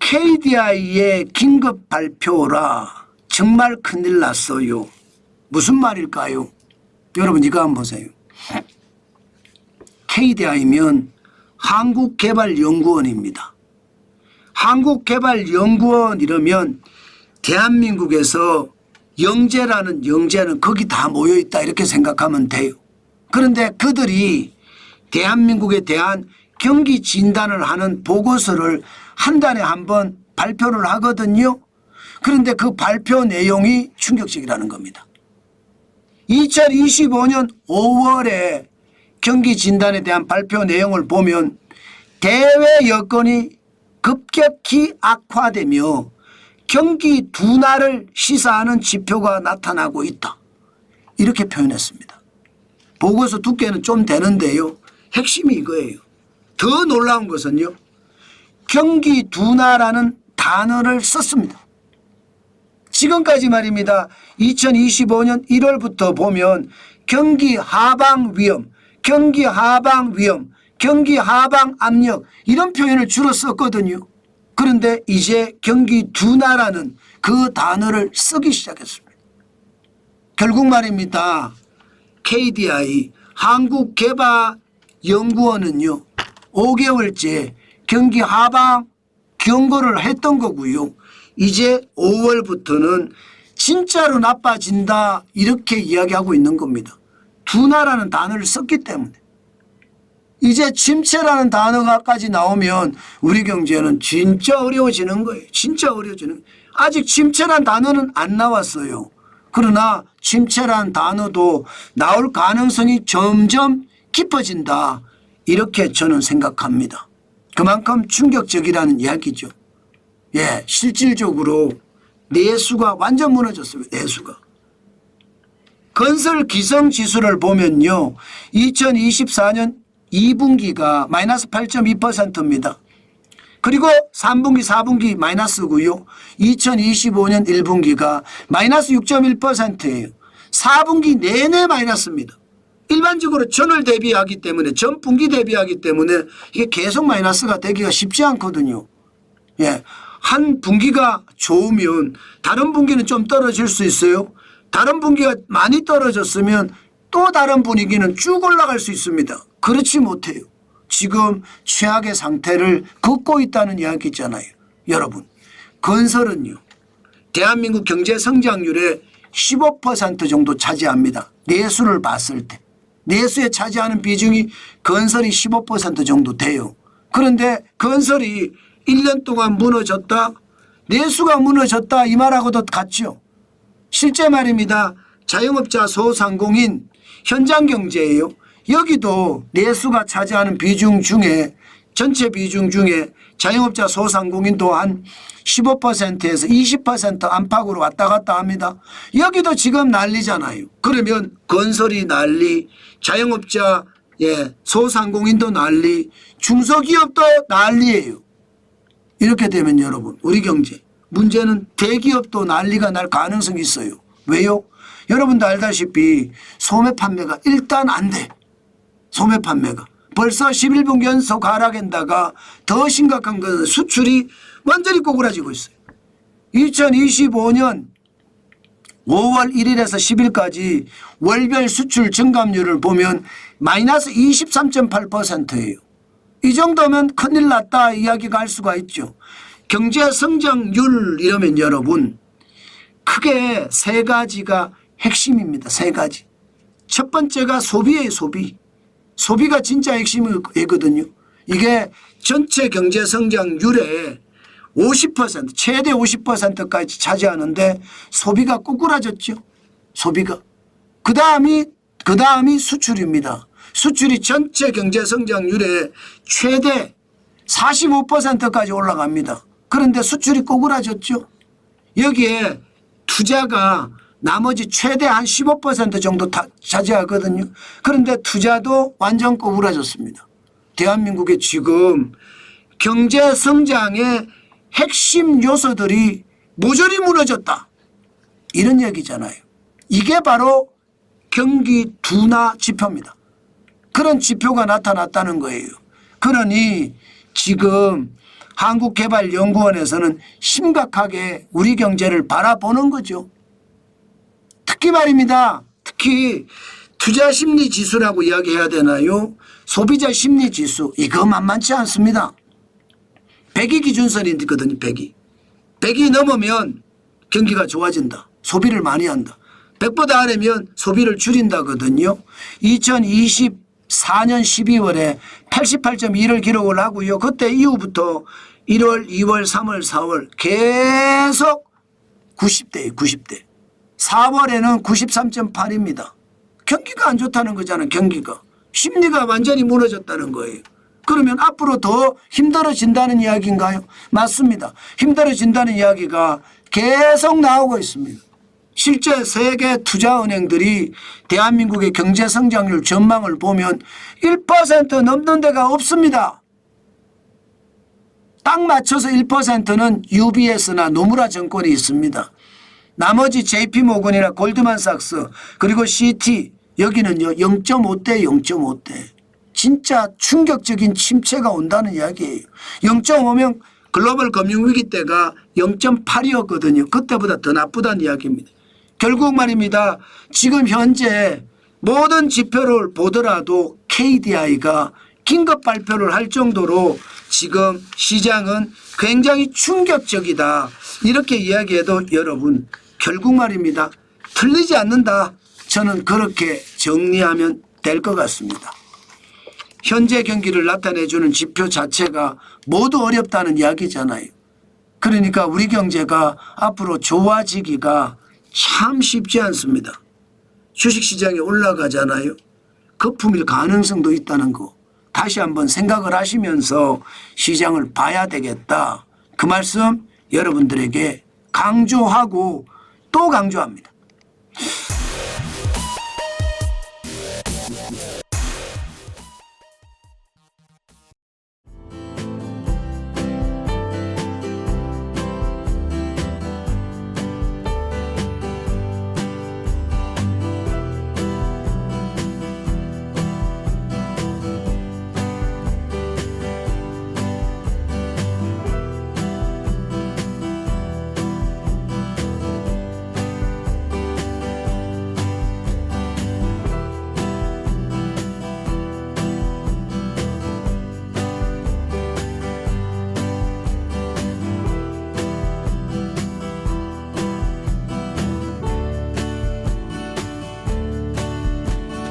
KDI의 긴급 발표라. 정말 큰일 났어요. 무슨 말일까요? 여러분 이거 한번 보세요. KDI면 한국개발연구원입니다. 한국개발연구원 이러면 대한민국에서 영재는 거기 다 모여있다 이렇게 생각하면 돼요. 그런데 그들이 대한민국에 대한 경기 진단을 하는 보고서를 한 달에 한 번 발표를 하거든요. 그런데 그 발표 내용이 충격적이라는 겁니다. 2025년 5월에 경기 진단에 대한 발표 내용을 보면 대외 여건이 급격히 악화되며 경기 둔화를 시사하는 지표가 나타나고 있다. 이렇게 표현했습니다. 보고서 두께는 좀 되는데요. 핵심이 이거예요. 더 놀라운 것은요. 경기 둔화라는 단어를 썼습니다. 지금까지 말입니다. 2025년 1월부터 보면 경기 하방 위험, 경기 하방 위험, 경기 하방 압력 이런 표현을 주로 썼거든요. 그런데 이제 경기 둔화라는 그 단어를 쓰기 시작했습니다. 결국 말입니다. KDI 한국개발연구원은요. 5개월째 경기 하방 경고를 했던 거고요. 이제 5월부터는 진짜로 나빠진다 이렇게 이야기하고 있는 겁니다. 둔화라는 단어를 썼기 때문에. 이제 침체라는 단어가까지 나오면 우리 경제는 진짜 어려워지는 거예요. 진짜 어려워지는 거예요. 아직 침체란 단어는 안 나왔어요. 그러나 침체란 단어도 나올 가능성이 점점 깊어진다. 이렇게 저는 생각합니다. 그만큼 충격적이라는 이야기죠. 예, 실질적으로 내수가 완전 무너졌습니다. 내수가. 건설 기성 지수를 보면요. 2024년 2분기가 마이너스 8.2%입니다. 그리고 3분기, 4분기 마이너스고요. 2025년 1분기가 마이너스 6.1%예요. 4분기 내내 마이너스입니다. 일반적으로 전월 대비하기 때문에 전 분기 대비하기 때문에 이게 계속 마이너스가 되기가 쉽지 않거든요. 예, 한 분기가 좋으면 다른 분기는 좀 떨어질 수 있어요. 다른 분기가 많이 떨어졌으면 또 다른 분위기는 쭉 올라갈 수 있습니다. 그렇지 못해요. 지금 최악의 상태를 걷고 있다는 이야기 있잖아요. 여러분 건설은요. 대한민국 경제 성장률의 15% 정도 차지합니다. 내수를 봤을 때. 내수에 차지하는 비중이 건설이 15% 정도 돼요. 그런데 건설이 1년 동안 무너졌다. 내수가 무너졌다. 이 말하고도 같죠. 실제 말입니다. 자영업자 소상공인 현장 경제예요. 여기도 내수가 차지하는 비중 중에 전체 비중 중에 자영업자 소상공인도 한 15%에서 20% 안팎으로 왔다 갔다 합니다. 여기도 지금 난리잖아요. 그러면 건설이 난리, 자영업자 소상공인도 난리, 중소기업도 난리예요. 이렇게 되면 여러분 우리 경제 문제는 대기업도 난리가 날 가능성이 있어요. 왜요? 여러분도 알다시피 소매 판매가 일단 안 돼. 소매 판매가. 벌써 11분기 연속 하락한다가 더 심각한 것은 수출이 완전히 꼬꾸라지고 있어요. 2025년 5월 1일에서 10일까지 월별 수출 증감률을 보면 마이너스 23.8%예요. 이 정도면 큰일 났다 이야기가 할 수가 있죠. 경제 성장률 이러면 여러분 크게 세 가지가 핵심입니다. 세 가지. 첫 번째가 소비예요. 소비. 소비가 진짜 핵심이거든요. 이게 전체 경제 성장률의 50% 최대 50%까지 차지하는데 소비가 꼬꾸라졌죠. 소비가. 그 다음이 수출입니다. 수출이 전체 경제 성장률의 최대 45%까지 올라갑니다. 그런데 수출이 꼬꾸라졌죠. 여기에 투자가 나머지 최대 한 15% 정도 차지하거든요. 그런데 투자도 완전 꼬꾸라졌습니다. 대한민국의 지금 경제 성장의 핵심 요소들이 모조리 무너졌다. 이런 얘기잖아요. 이게 바로 경기 둔화 지표입니다. 그런 지표가 나타났다는 거예요. 그러니 지금 한국개발연구원에서는 심각하게 우리 경제를 바라보는 거죠. 특히 말입니다. 특히 투자심리지수라고 이야기해야 되나요? 소비자심리지수 이거 만만치 않습니다. 100이 기준선이거든요. 100이. 100이 넘으면 경기가 좋아진다. 소비를 많이 한다. 100보다 아래면 소비를 줄인다거든요. 2024년 12월에 88.2를 기록을 하고요. 그때 이후부터 1월, 2월, 3월, 4월 계속 90대예요. 90대. 4월에는 93.8입니다. 경기가 안 좋다는 거잖아요. 경기가. 심리가 완전히 무너졌다는 거예요. 그러면 앞으로 더 힘들어진다는 이야기인가요? 맞습니다. 힘들어진다는 이야기가 계속 나오고 있습니다. 실제 세계 투자은행들이 대한민국의 경제성장률 전망을 보면 1% 넘는 데가 없습니다. 딱 맞춰서 1%는 UBS나 노무라 증권이 있습니다. 나머지 JP모건이나 골드만삭스 그리고 CT 여기는요 0.5대 0.5대. 진짜 충격적인 침체가 온다는 이야기예요. 0.5면 글로벌 금융위기 때가 0.8이었거든요. 그때보다 더 나쁘다는 이야기입니다. 결국 말입니다. 지금 현재 모든 지표를 보더라도 KDI가 긴급 발표를 할 정도로 지금 시장은 굉장히 충격적이다. 이렇게 이야기해도 여러분 결국 말입니다. 틀리지 않는다. 저는 그렇게 정리하면 될 것 같습니다. 현재 경기를 나타내주는 지표 자체가 모두 어렵다는 이야기잖아요. 그러니까 우리 경제가 앞으로 좋아지기가 참 쉽지 않습니다. 주식시장이 올라가잖아요. 거품일 가능성도 있다는 거 다시 한번 생각을 하시면서 시장을 봐야 되겠다. 그 말씀 여러분들에게 강조하고 또 강조합니다.